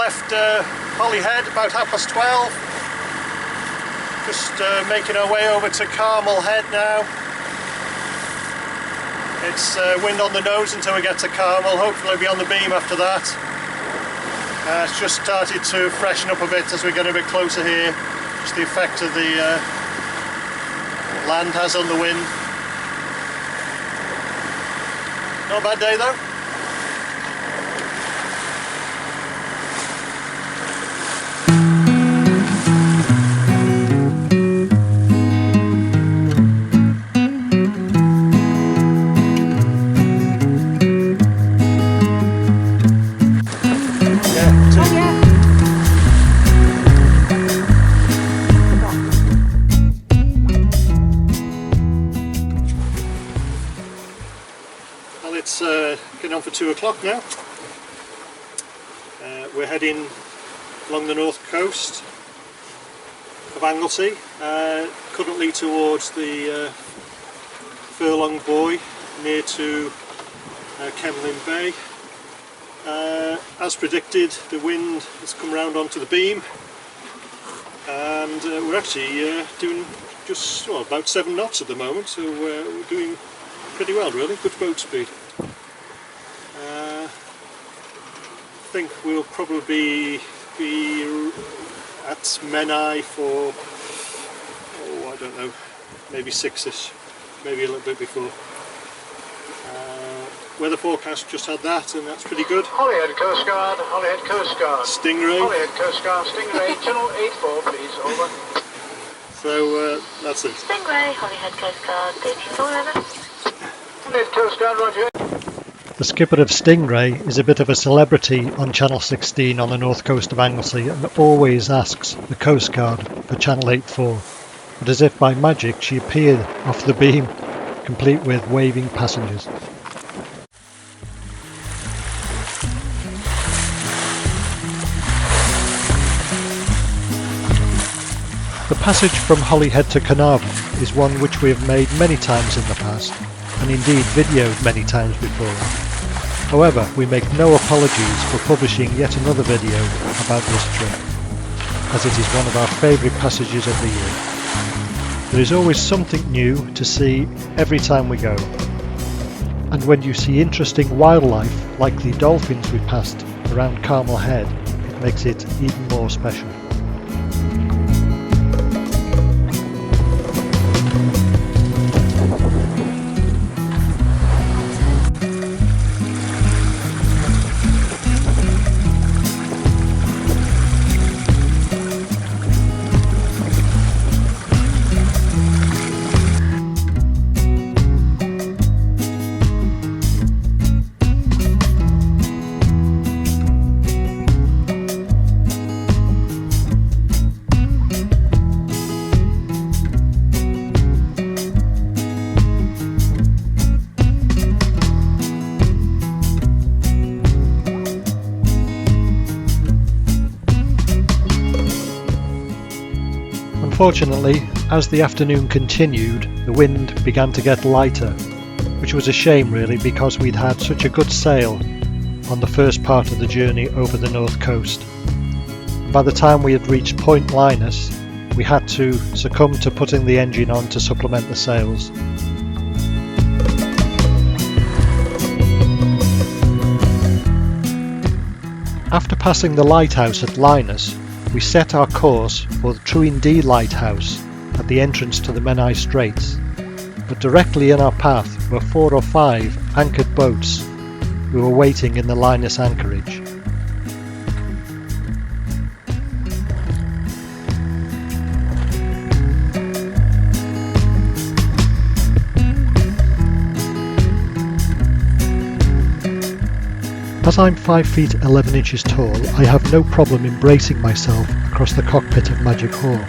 left Holyhead about 12:30. Just making our way over to Caernarfon now. It's wind on the nose until we get to Caernarfon. Hopefully we'll be on the beam after that. It's just started to freshen up a bit as we get a bit closer here. Just the effect of the land has on the wind. Not a bad day though. It's getting on for 2 o'clock now. We're heading along the north coast of Anglesey, currently towards the Furlong Buoy near to Caernarfon Bay. As predicted, the wind has come round onto the beam, and we're actually doing just about 7 knots at the moment, so we're doing pretty well really, good boat speed. I think we'll probably be at Menai for, I don't know, maybe 6ish, maybe a little bit before. Weather forecast just had that, and that's pretty good. Holyhead Coast Guard, Holyhead Coast Guard. Stingray. Holyhead Coast Guard, Stingray, channel 84 please, over. So that's it. Stingray, Holyhead Coast Guard, 84 over. Holyhead Coast Guard, roger. The skipper of Stingray is a bit of a celebrity on Channel 16 on the north coast of Anglesey, and always asks the Coast Guard for Channel 84. But as if by magic she appeared off the beam, complete with waving passengers. The passage from Holyhead to Caernarfon is one which we have made many times in the past, and indeed videoed many times before. However, we make no apologies for publishing yet another video about this trip, as it is one of our favourite passages of the year. There is always something new to see every time we go, and when you see interesting wildlife like the dolphins we passed around Caernarfon Head, it makes it even more special. Unfortunately, as the afternoon continued, the wind began to get lighter, which was a shame really, because we'd had such a good sail on the first part of the journey over the north coast. By the time we had reached Point Linus, we had to succumb to putting the engine on to supplement the sails. After passing the lighthouse at Linus, we set our course for the True Lighthouse at the entrance to the Menai Straits, but directly in our path were 4 or 5 anchored boats who were waiting in the Linus anchorage. As I'm 5 feet 11 inches tall, I have no problem embracing myself across the cockpit of Magic Hawk,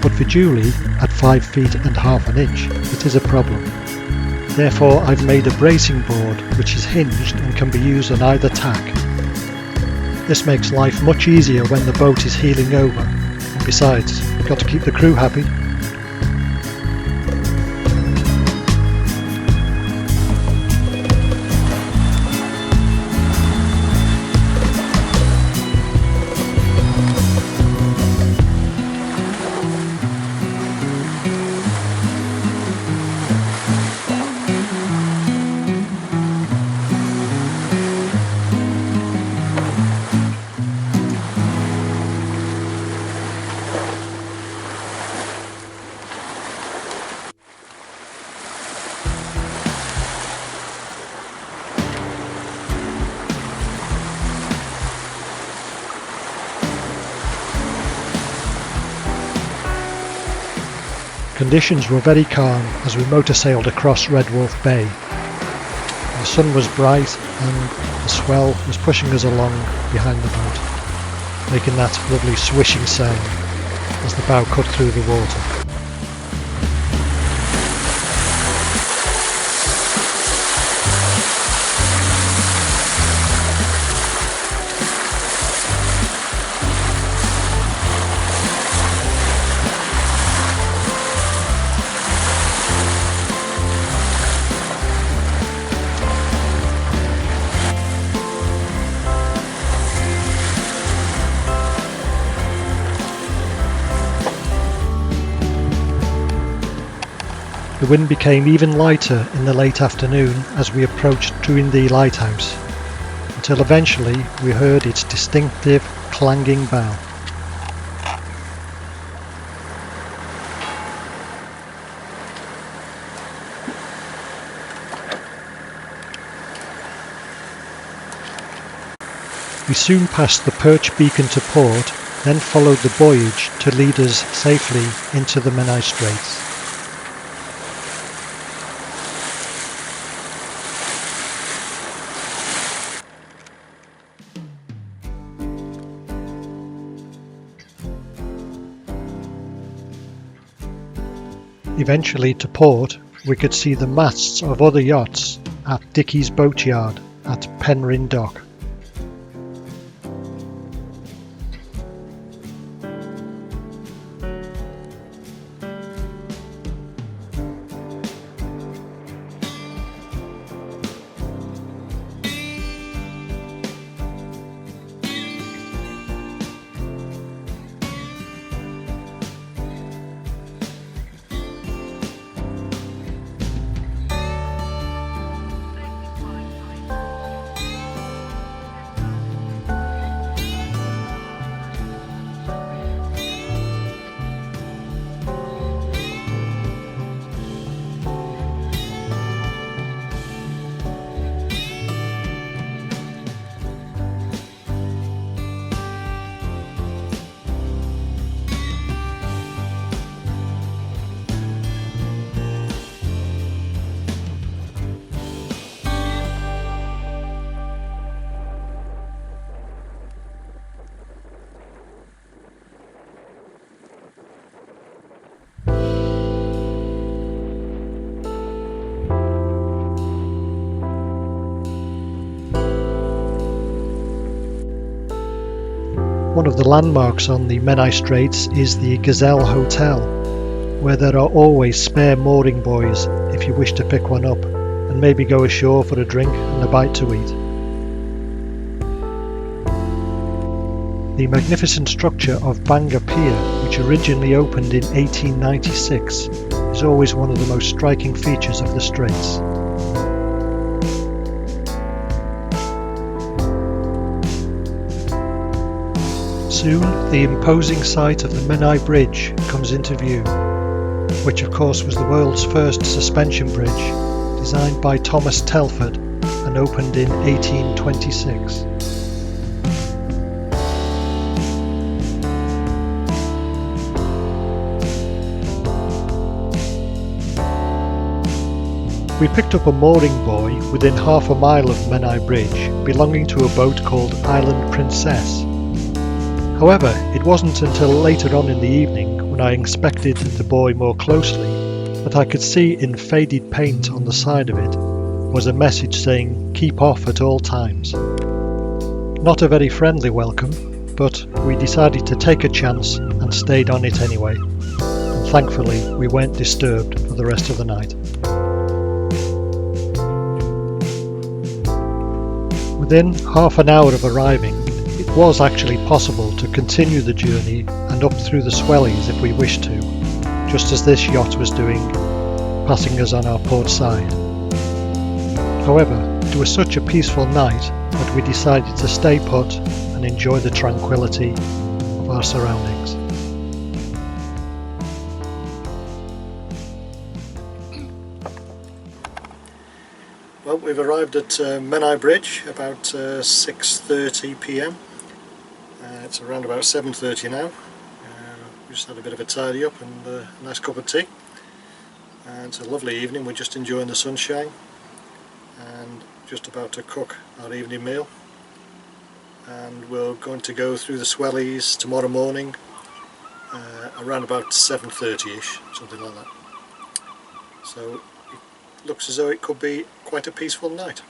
but for Julie, at 5 feet and half an inch, it is a problem. Therefore I've made a bracing board which is hinged and can be used on either tack. This makes life much easier when the boat is heeling over, and besides, you've got to keep the crew happy. Conditions were very calm as we motor-sailed across Red Wolf Bay. The sun was bright and the swell was pushing us along behind the boat, making that lovely swishing sound as the bow cut through the water. The wind became even lighter in the late afternoon as we approached Dundee Lighthouse, until eventually we heard its distinctive clanging bell. We soon passed the Perch Beacon to port, then followed the buoyage to lead us safely into the Menai Straits. Eventually to port, we could see the masts of other yachts at Dickey's Boatyard at Penryn Dock. One of the landmarks on the Menai Straits is the Gazelle Hotel, where there are always spare mooring buoys if you wish to pick one up and maybe go ashore for a drink and a bite to eat. The magnificent structure of Bangor Pier, which originally opened in 1896, is always one of the most striking features of the Straits. Soon, the imposing sight of the Menai Bridge comes into view, which of course was the world's first suspension bridge, designed by Thomas Telford and opened in 1826. We picked up a mooring buoy within half a mile of Menai Bridge, belonging to a boat called Island Princess. However, it wasn't until later on in the evening, when I inspected the buoy more closely, that I could see in faded paint on the side of it was a message saying "Keep off at all times." Not a very friendly welcome, but we decided to take a chance and stayed on it anyway, and thankfully we weren't disturbed for the rest of the night. Within half an hour of arriving, it was actually possible to continue the journey and up through the Swellies if we wished to, just as this yacht was doing, passing us on our port side. However, it was such a peaceful night that we decided to stay put and enjoy the tranquility of our surroundings. Well, we've arrived at Menai Bridge about 6:30 p.m. It's around about 7:30 now. We just had a bit of a tidy up and a nice cup of tea. and it's a lovely evening. We're just enjoying the sunshine and just about to cook our evening meal, and we're going to go through the Swellies tomorrow morning around about 7:30ish, something like that. So it looks as though it could be quite a peaceful night.